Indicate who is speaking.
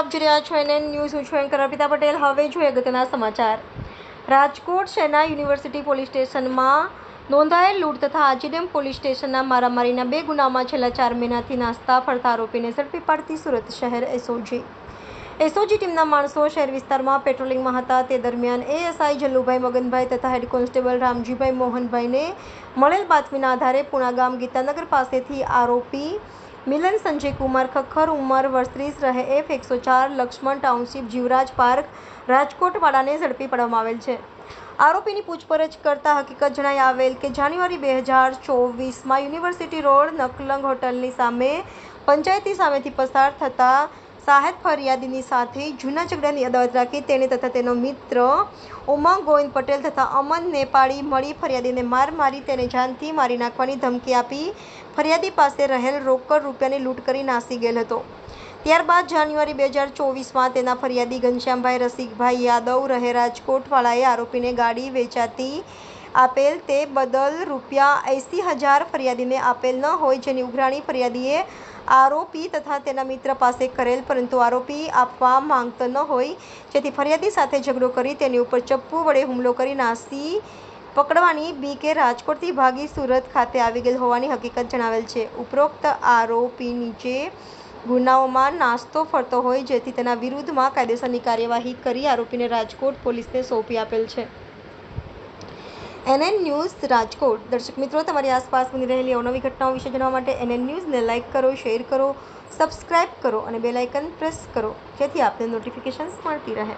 Speaker 1: આપ જોઈ રહ્યા છો એનએન ન્યૂઝ. હું છું એન્કર અર્પિતા પટેલ. હવે જોઈએ અગત્યના સમાચાર. રાજકોટ શહેરના યુનિવર્સિટી પોલીસ સ્ટેશનમાં નોંધાયેલ લૂંટ તથા આજીડેમ પોલીસ સ્ટેશનના મારામારીના 2 ગુનામાં છેલ્લા 4 મહિનાથી નાસ્તા ફરતા આરોપીને ઝડપી પાડતી સુરત શહેર એસઓજી ટીમના માણસો શહેર વિસ્તારમાં પેટ્રોલિંગમાં હતા. તે દરમિયાન એએસઆઈ જલ્લુભાઈ મગનભાઈ તથા હેડ કોન્સ્ટેબલ રામજીભાઈ મોહનભાઈને મળેલ બાતમીના આધારે પુણા ગામ ગીતાનગર પાસેથી આરોપી મિલન સંજય કુમાર ખખ્ખર ઉંમર વર્ષ 30 રહે F104 Laxman township Jivraj park Rajkot વાળાને ઝડપી પાડવામાં આવેલ છે. આરોપીની પૂછપરછ કરતા હકીકત જણાઈ આવેલ કે જાન્યુઆરી 2024માં યુનિવર્સિટી રોડ નકલંગ હોટલની સામે પંચાયતી સામેથી પસાર થતા સાહેદ ફરિયાદીની સાથે જૂના ઝઘડાની અદાવત રાખી તેણે તથા તેનો મિત્ર ઉમંગ ગોવિંદ પટેલ તથા અમન નેપાળી મળી ફરિયાદીને માર મારી તેને જાનથી મારી નાખવાની ધમકી આપી ફરિયાદી પાસે રહેલ રોકડ રૂપિયાની લૂંટ કરી નાસી ગયેલ હતો. ત્યારબાદ જાન્યુઆરી 2024માં તેના ફરિયાદી ઘનશ્યામભાઈ રસિકભાઈ યાદવ રહે રાજકોટ વાળાએ આરોપીને ગાડી વેચાતી આપેલ તે બદલ ₹80,000 ફરિયાદીને આપેલ ન હોય જેની ઉઘરાણી ફરિયાદીએ આરોપી તથા તેના મિત્ર પાસે કરેલ, પરંતુ આરોપી આપવા માંગતો ન હોય જેથી ફરિયાદી સાથે ઝઘડો કરી તેની ઉપર ચપ્પુ વડે હુમલો કરી નાસી પકડવાની બીકે રાજકોટથી ભાગી સુરત ખાતે આવી ગયેલ હોવાની હકીકત જણાવેલ છે. ઉપરોક્ત આરોપી નીચે ગુનાઓમાં નાસ્તો ફરતો હોય જેથી તેના વિરુદ્ધમાં કાયદેસરની કાર્યવાહી કરી આરોપીને રાજકોટ પોલીસને સોંપી આપેલ છે. NN news Rajkot. દર્શક મિત્રો, તમારી આસપાસ બની રહેલી અવનવી ઘટનાઓ વિશે જાણવા માટે એનએન ન્યૂઝને લાઇક કરો, શેર કરો, સબસ્ક્રાઇબ કરો અને બેલ આઇકન પ્રેસ કરો જેથી આપને નોટિફિકેશન્સ મળતી રહે.